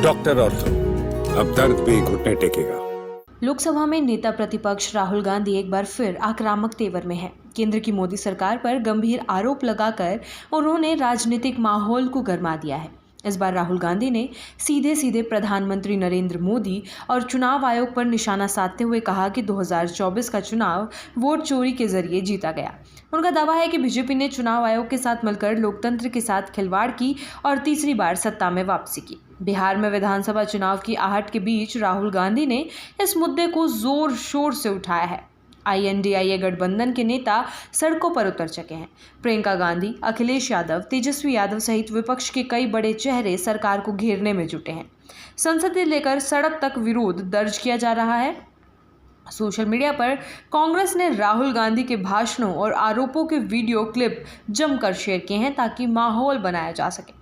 Doctor ortho, अब दर्द भी घुटने टेकेगा। लोकसभा में नेता प्रतिपक्ष राहुल गांधी एक बार फिर आक्रामक तेवर में हैं। केंद्र की मोदी सरकार पर गंभीर आरोप लगाकर उन्होंने राजनीतिक माहौल को गरमा दिया है। इस बार राहुल गांधी ने सीधे सीधे प्रधानमंत्री नरेंद्र मोदी और चुनाव आयोग पर निशाना साधते हुए कहा कि 2024 का चुनाव वोट चोरी के जरिए जीता गया। उनका दावा है कि बीजेपी ने चुनाव आयोग के साथ मिलकर लोकतंत्र के साथ खिलवाड़ की और तीसरी बार सत्ता में वापसी की। बिहार में विधानसभा चुनाव की आहट के बीच राहुल गांधी ने इस मुद्दे को जोर शोर से उठाया है। INDIA गठबंधन के नेता सड़कों पर उतर चुके हैं। प्रियंका गांधी, अखिलेश यादव, तेजस्वी यादव सहित विपक्ष के कई बड़े चेहरे सरकार को घेरने में जुटे हैं। संसद से लेकर सड़क तक विरोध दर्ज किया जा रहा है। सोशल मीडिया पर कांग्रेस ने राहुल गांधी के भाषणों और आरोपों के वीडियो क्लिप जमकर शेयर किए हैं ताकि माहौल बनाया जा सके।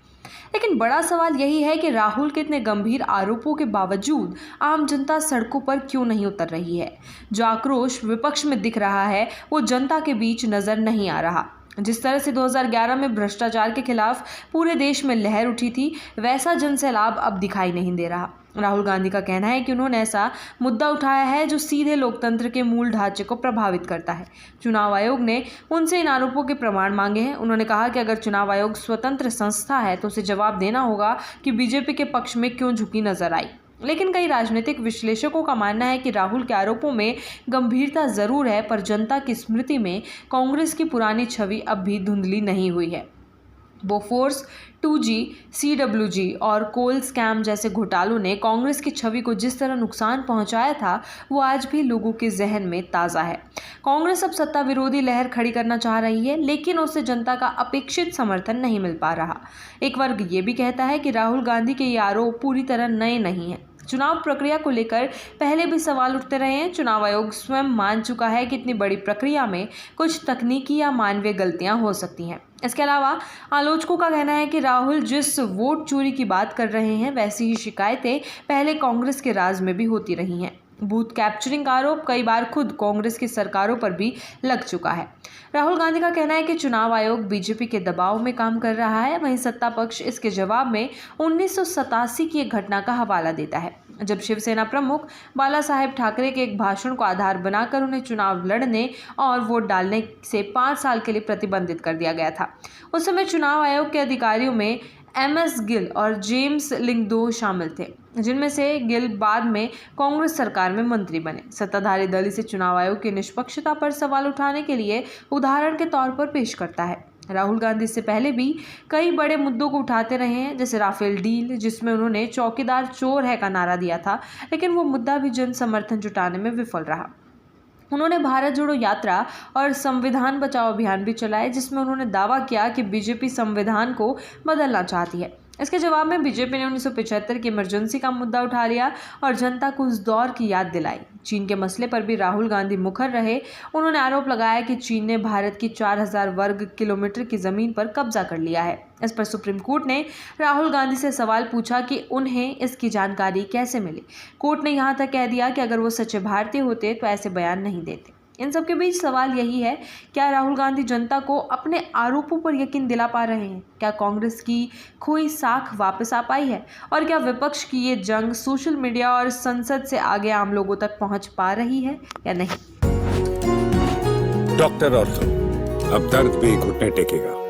लेकिन बड़ा सवाल यही है कि राहुल के इतने गंभीर आरोपों के बावजूद आम जनता सड़कों पर क्यों नहीं उतर रही है। जो आक्रोश विपक्ष में दिख रहा है वो जनता के बीच नजर नहीं आ रहा। जिस तरह से 2011 में भ्रष्टाचार के खिलाफ पूरे देश में लहर उठी थी, वैसा जनसैलाब अब दिखाई नहीं दे रहा। राहुल गांधी का कहना है कि उन्होंने ऐसा मुद्दा उठाया है जो सीधे लोकतंत्र के मूल ढांचे को प्रभावित करता है। चुनाव आयोग ने उनसे इन आरोपों के प्रमाण मांगे हैं। उन्होंने कहा कि अगर चुनाव आयोग स्वतंत्र संस्था है तो उसे जवाब देना होगा कि बीजेपी के पक्ष में क्यों झुकी नजर आई। लेकिन कई राजनीतिक विश्लेषकों का मानना है कि राहुल के आरोपों में गंभीरता जरूर है, पर जनता की स्मृति में कांग्रेस की पुरानी छवि अब भी धुंधली नहीं हुई है। बोफोर्स, 2G, CWG और कोल स्कैम जैसे घोटालों ने कांग्रेस की छवि को जिस तरह नुकसान पहुंचाया था वो आज भी लोगों के जहन में ताज़ा है। कांग्रेस अब सत्ता विरोधी लहर खड़ी करना चाह रही है, लेकिन उसे जनता का अपेक्षित समर्थन नहीं मिल पा रहा। एक वर्ग ये भी कहता है कि राहुल गांधी के ये आरोप पूरी तरह नए नहीं हैं। चुनाव प्रक्रिया को लेकर पहले भी सवाल उठते रहे हैं। चुनाव आयोग स्वयं मान चुका है कि इतनी बड़ी प्रक्रिया में कुछ तकनीकी या मानवीय गलतियां हो सकती हैं। इसके अलावा आलोचकों का कहना है कि राहुल जिस वोट चोरी की बात कर रहे हैं वैसी ही शिकायतें पहले कांग्रेस के राज में भी होती रही हैं। बूथ कैप्चरिंग का आरोप कई बार खुद कांग्रेस की सरकारों पर भी लग चुका है। राहुल गांधी का कहना है कि चुनाव आयोग बीजेपी के दबाव में काम कर रहा है। वहीं सत्ता पक्ष इसके जवाब में 1987 की एक घटना का हवाला देता है, जब शिवसेना प्रमुख बाला साहेब ठाकरे के एक भाषण को आधार बनाकर उन्हें चुनाव लड़ने और वोट डालने से 5 साल के लिए प्रतिबंधित कर दिया गया था। उस समय चुनाव आयोग के अधिकारियों में MS गिल और जेम्स लिंगदो शामिल थे, जिनमें से गिल बाद में कांग्रेस सरकार में मंत्री बने। सत्ताधारी दल इसे चुनाव आयोग की निष्पक्षता पर सवाल उठाने के लिए उदाहरण के तौर पर पेश करता है। राहुल गांधी इससे पहले भी कई बड़े मुद्दों को उठाते रहे हैं, जैसे राफेल डील, जिसमें उन्होंने चौकीदार चोर है का नारा दिया था, लेकिन वो मुद्दा भी जन समर्थन जुटाने में विफल रहा। उन्होंने भारत जोड़ो यात्रा और संविधान बचाओ अभियान भी चलाए, जिसमें उन्होंने दावा किया कि बीजेपी संविधान को बदलना चाहती है। इसके जवाब में बीजेपी ने 1975 की इमरजेंसी का मुद्दा उठा लिया और जनता को उस दौर की याद दिलाई। चीन के मसले पर भी राहुल गांधी मुखर रहे। उन्होंने आरोप लगाया कि चीन ने भारत की 4000 वर्ग किलोमीटर की जमीन पर कब्जा कर लिया है। इस पर सुप्रीम कोर्ट ने राहुल गांधी से सवाल पूछा कि उन्हें इसकी जानकारी कैसे मिली। कोर्ट ने यहां तक कह दिया कि अगर वो सच्चे भारतीय होते तो ऐसे बयान नहीं देते। इन सब के बीच सवाल यही है, क्या राहुल गांधी जनता को अपने आरोपों पर यकीन दिला पा रहे हैं? क्या कांग्रेस की खोई साख वापस आ पाई है? और क्या विपक्ष की ये जंग सोशल मीडिया और संसद से आगे आम लोगों तक पहुंच पा रही है या नहीं? डॉक्टर ऑर्थो, अब दर्द भी घुटने टेकेगा।